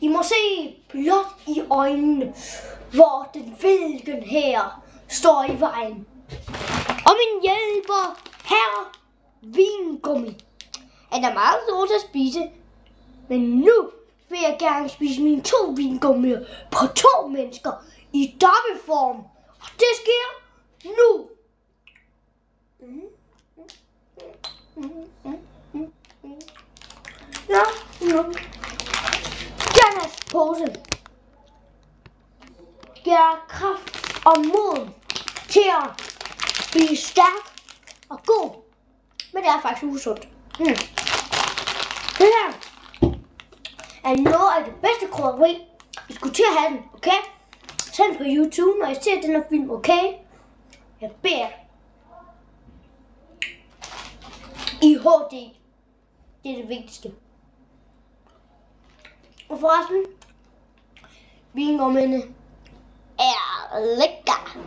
I må se blot i øjnene, hvor den vilden her står i vejen. Og min hjælper, herre Vingummi. Han er meget stor til at spise, men nu vil jeg gerne spise mine 2 vingummier på 2 mennesker i dobbeltform. Og det sker nu. Ja, Jannas pose giver kraft og mod til at blive stærk og god. Men det er faktisk usundt. Det her er noget af det bedste krydderi. I skulle til at have den, okay? Send på YouTube, når I ser den her film, okay? Jeg beder i HD. Det er det vigtigste. Og forresten, vingummierne er lækker.